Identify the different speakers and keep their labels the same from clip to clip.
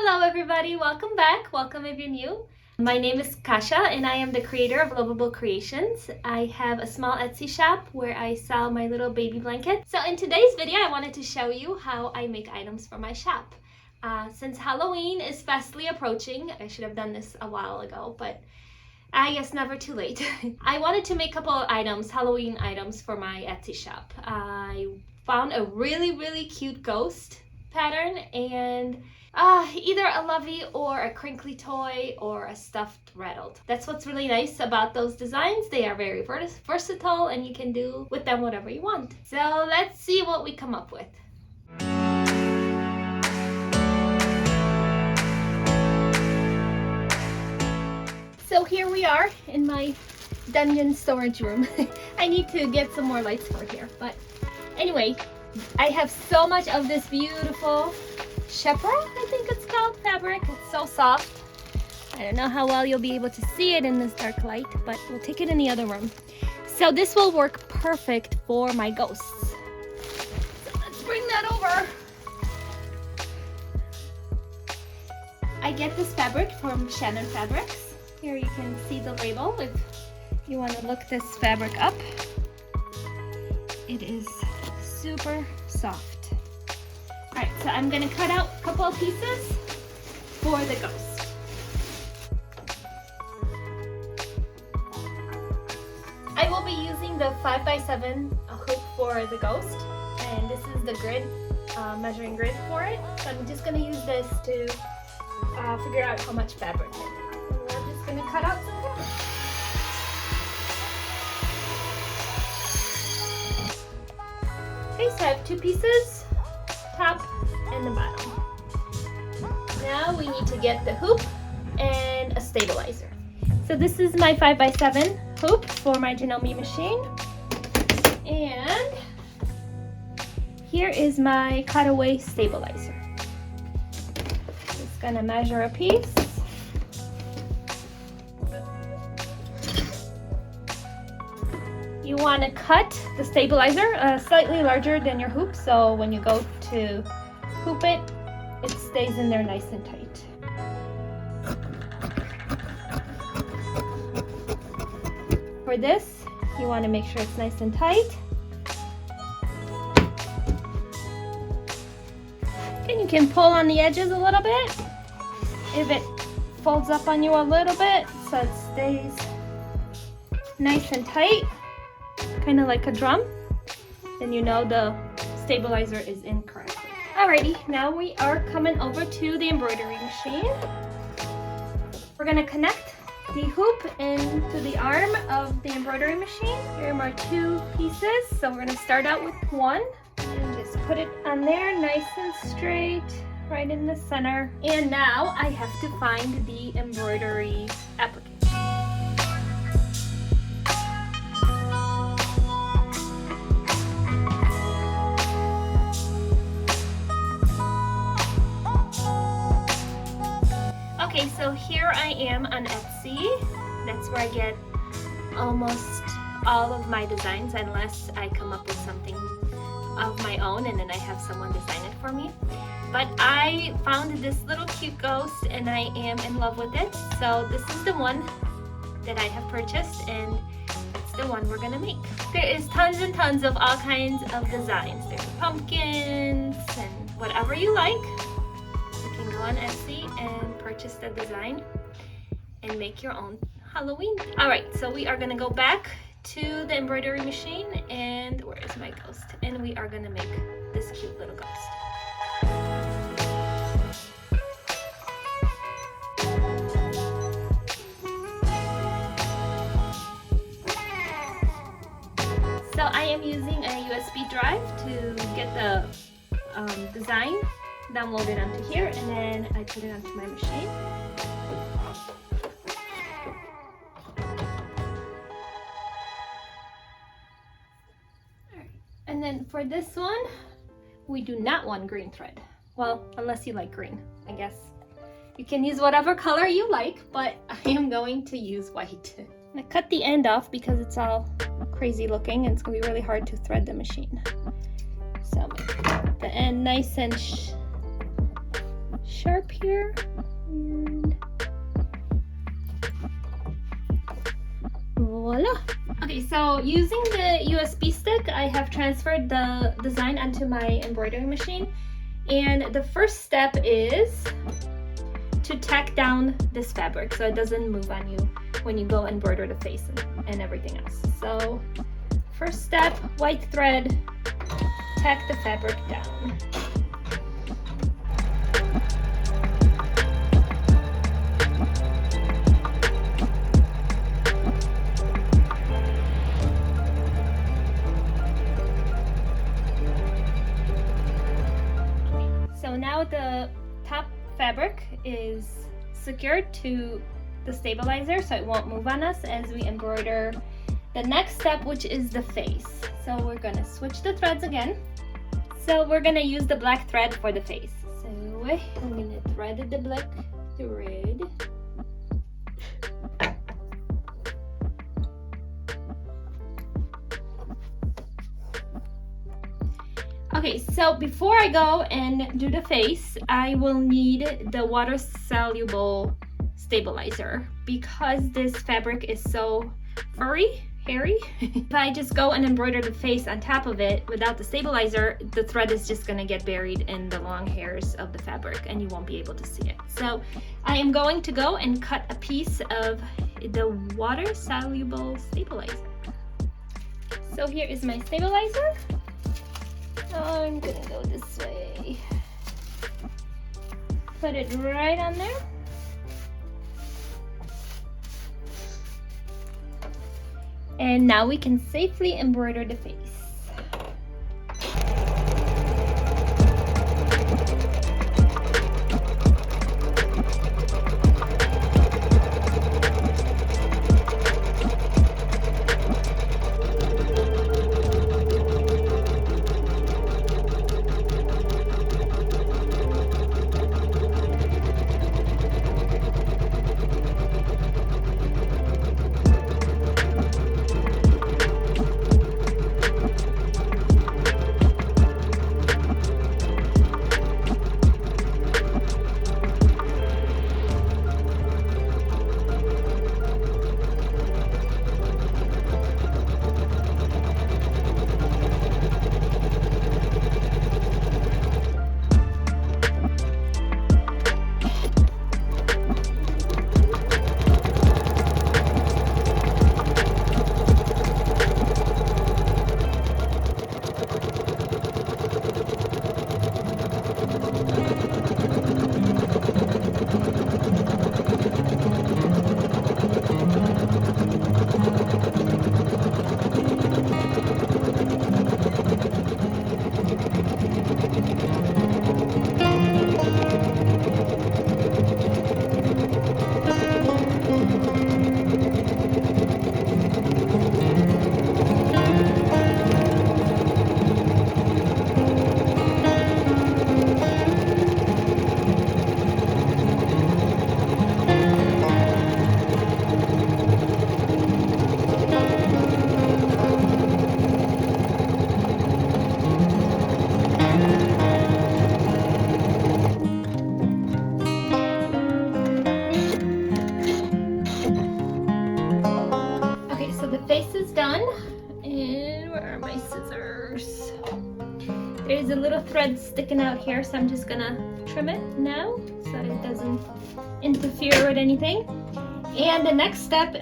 Speaker 1: Hello everybody, welcome back. Welcome if you're new. My name is Kasia and I am the creator of Lovable Creations. I have a small Etsy shop where I sell my little baby blankets. So in today's video, I wanted to show you how I make items for my shop. Since Halloween is fastly approaching, I should have done this a while ago, but I guess never too late. I wanted to make a couple of items, Halloween items for my Etsy shop. I found a really cute ghost pattern and either a lovey or a crinkly toy or a stuffed rattled. That's what's really nice about those designs. They are very versatile and you can do with them whatever you want. So let's see what we come up with. So here we are in my dungeon storage room. I need to get some more lights for here, but anyway, I have so much of this beautiful shepherd, I think it's called, fabric. It's so soft. I don't know how well you'll be able to see it in this dark light, but we'll take it in the other room. So this will work perfect for my ghosts. So let's bring that over. I get this fabric from Shannon Fabrics. Here you can see the label if you want to look this fabric up. It is super soft. Alright, so I'm going to cut out a couple of pieces for the ghost. I will be using the 5x7 hook for the ghost, and this is the grid, measuring grid for it. So I'm just going to use this to figure out how much fabric I need. And we're just going to cut out some fabric. Okay, so I have two pieces, top and the bottom. Now we need to get the hoop and a stabilizer. So this is my 5x7 hoop for my Janome machine. And here is my cutaway stabilizer. Just gonna measure a piece. You want to cut the stabilizer slightly larger than your hoop, so when you go to hoop it, it stays in there nice and tight. For this, you want to make sure it's nice and tight. And you can pull on the edges a little bit if it folds up on you a little bit so it stays nice and tight. Kind of like a drum, then you know the stabilizer is in correctly. Alrighty, now we are coming over to the embroidery machine. We're gonna connect the hoop into the arm of the embroidery machine. Here are my two pieces, so we're gonna start out with one and just put it on there nice and straight, right in the center. And now I have to find the embroidery applicator. Okay, so here I am on Etsy. That's where I get almost all of my designs unless I come up with something of my own and then I have someone design it for me. But I found this little cute ghost and I am in love with it. So this is the one that I have purchased and it's the one we're gonna make. There is tons and tons of all kinds of designs. There's pumpkins and whatever you like. You can go on Etsy and purchase the design and make your own Halloween. Alright, so we are gonna go back to the embroidery machine and where is my ghost? And we are gonna make this cute little ghost. So I am using a USB drive to get the design downloaded onto here, and then I put it onto my machine. And then for this one, we do not want green thread. Well, unless you like green, I guess. You can use whatever color you like, but I am going to use white. I cut the end off because it's all crazy looking and it's gonna be really hard to thread the machine. So make the end nice and sharp here. And voila. Okay, so using the USB stick, I have transferred the design onto my embroidery machine. And the first step is to tack down this fabric so it doesn't move on you when you go embroider the face and everything else. So first step, white thread, tack the fabric down. So now the top fabric is secured to the stabilizer so it won't move on us as we embroider the next step, which is the face. So we're gonna switch the threads again. So we're gonna use the black thread for the face. So I'm gonna thread the black thread. Okay, so before I go and do the face, I will need the water-soluble stabilizer because this fabric is so furry, hairy. If I just go and embroider the face on top of it without the stabilizer, the thread is just gonna get buried in the long hairs of the fabric and you won't be able to see it. So I am going to go and cut a piece of the water-soluble stabilizer. So here is my stabilizer. I'm gonna go this way. Put it right on there. And now we can safely embroider the face. Done. And where are my scissors? There's a little thread sticking out here, so I'm just gonna trim it now so it doesn't interfere with anything. And the next step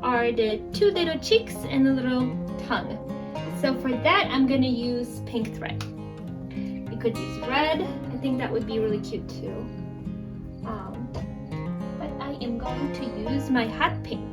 Speaker 1: are the two little cheeks and the little tongue. So for that, I'm gonna use pink thread. You could use red. I think that would be really cute too. But I am going to use my hot pink.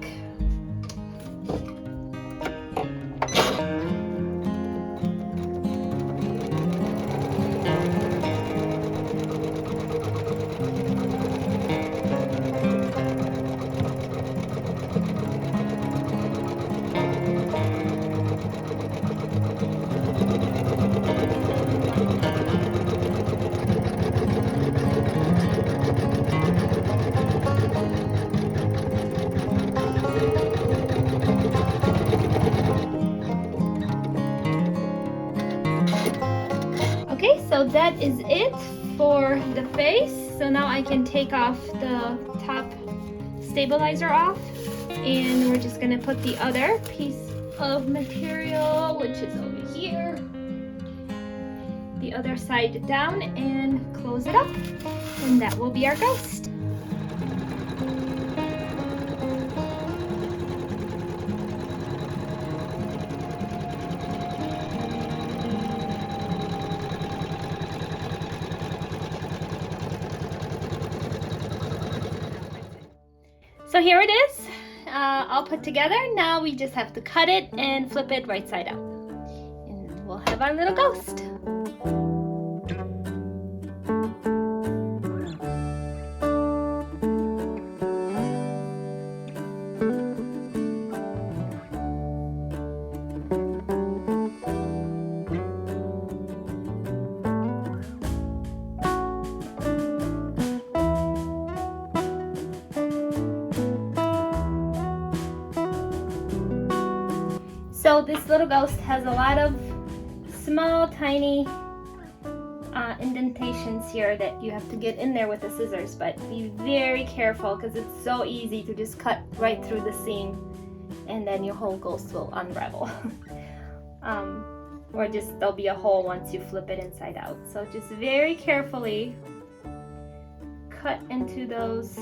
Speaker 1: Okay, so that is it for the face. So now I can take off the top stabilizer off, and we're just gonna put the other piece of material, which is over here, the other side down, and close it up, and that will be our ghost. So here it is, all put together. Now we just have to cut it and flip it right side out, and we'll have our little ghost. So this little ghost has a lot of small, tiny indentations here that you have to get in there with the scissors, but be very careful because it's so easy to just cut right through the seam and then your whole ghost will unravel. Or just there'll be a hole once you flip it inside out. So just very carefully cut into those,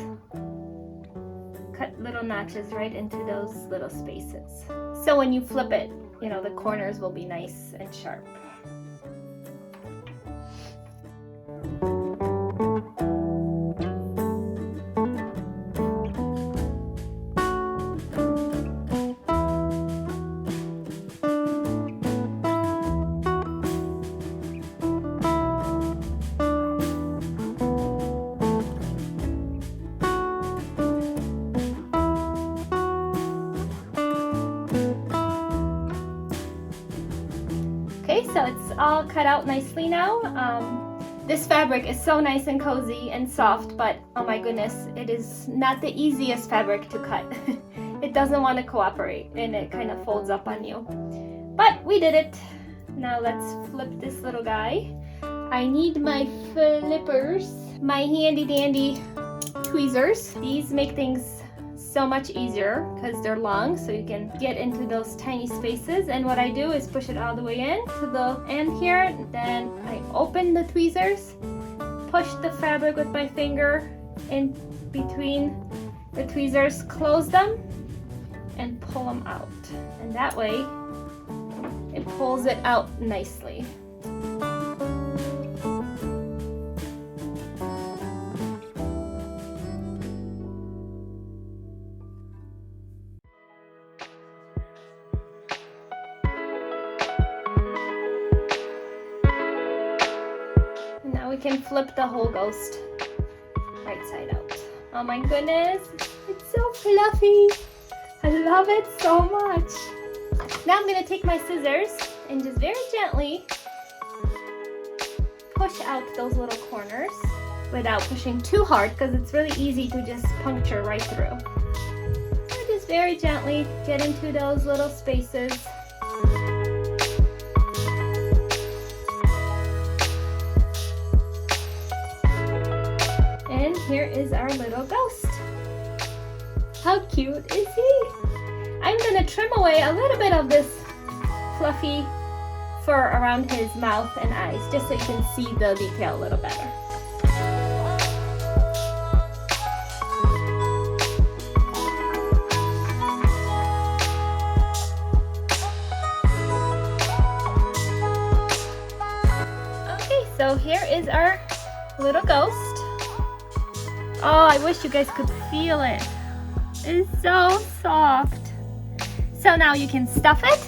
Speaker 1: cut little notches right into those little spaces. So when you flip it, you know, the corners will be nice and sharp. Okay, so it's all cut out nicely now. This fabric is so nice and cozy and soft, but oh my goodness, it is not the easiest fabric to cut. It doesn't want to cooperate and it kind of folds up on you. But we did it. Now let's flip this little guy. I need my flippers, my handy dandy tweezers. These make things so much easier because they're long, so you can get into those tiny spaces. And what I do is push it all the way in to the end here, then I open the tweezers, push the fabric with my finger in between the tweezers, close them, and pull them out. And that way it pulls it out nicely. Now we can flip the whole ghost right side out. Oh my goodness, it's so fluffy. I love it so much. Now I'm going to take my scissors and just very gently push out those little corners without pushing too hard because it's really easy to just puncture right through. So just very gently get into those little spaces. And here is our little ghost. How cute is he? I'm gonna trim away a little bit of this fluffy fur around his mouth and eyes just so you can see the detail a little better. Okay, so here is our little ghost. Oh, I wish you guys could feel it. It's so soft. So now you can stuff it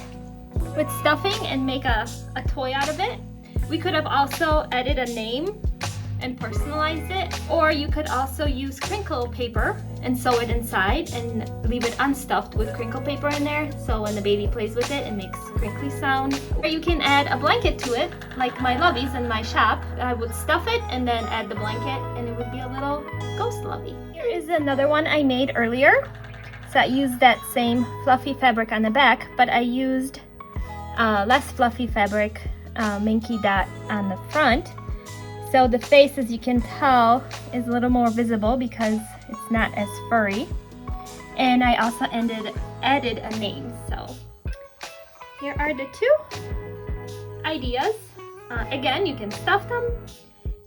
Speaker 1: with stuffing and make a toy out of it. We could have also added a name and personalized it, or you could also use crinkle paper and sew it inside and leave it unstuffed with crinkle paper in there, so when the baby plays with it, it makes crinkly sound. Or you can add a blanket to it, like my loveys in my shop. I would stuff it and then add the blanket and it would be a little ghost lovey. Here is another one I made earlier. So I used that same fluffy fabric on the back, but I used less fluffy fabric, Minky Dot on the front. So the face, as you can tell, is a little more visible because it's not as furry. And I also added a name. So here are the two ideas. Again, you can stuff them,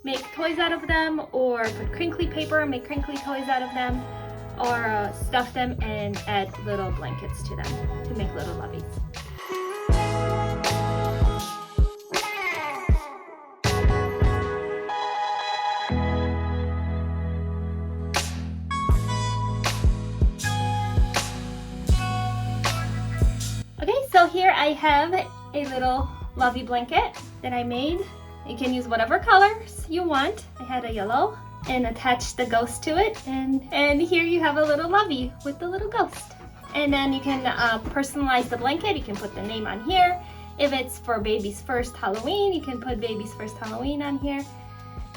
Speaker 1: make toys out of them, or put crinkly paper, make crinkly toys out of them, or stuff them and add little blankets to them to make little loveys. Okay, so here I have a little lovey blanket that I made. You can use whatever colors you want. I had a yellow and attached the ghost to it, and here you have a little lovey with the little ghost. And then you can personalize the blanket. You can put the name on here. If it's for baby's first Halloween, you can put baby's first Halloween on here.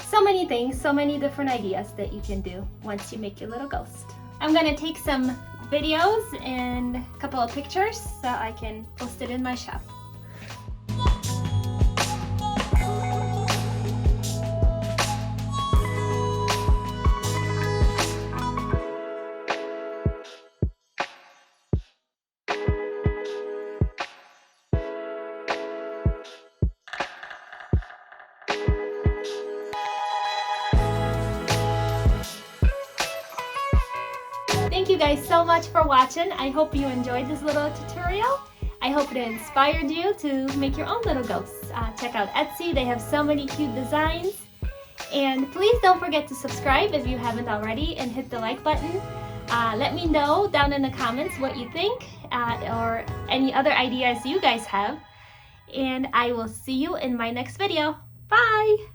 Speaker 1: So many things, so many different ideas that you can do once you make your little ghost. I'm gonna take some videos and a couple of pictures so I can post it in my shop. Thank you guys so much for watching. I hope you enjoyed this little tutorial. I hope it inspired you to make your own little ghosts. Check out Etsy, they have so many cute designs. And please don't forget to subscribe if you haven't already, and hit the like button. Let me know down in the comments what you think or any other ideas you guys have. And I will see you in my next video. Bye!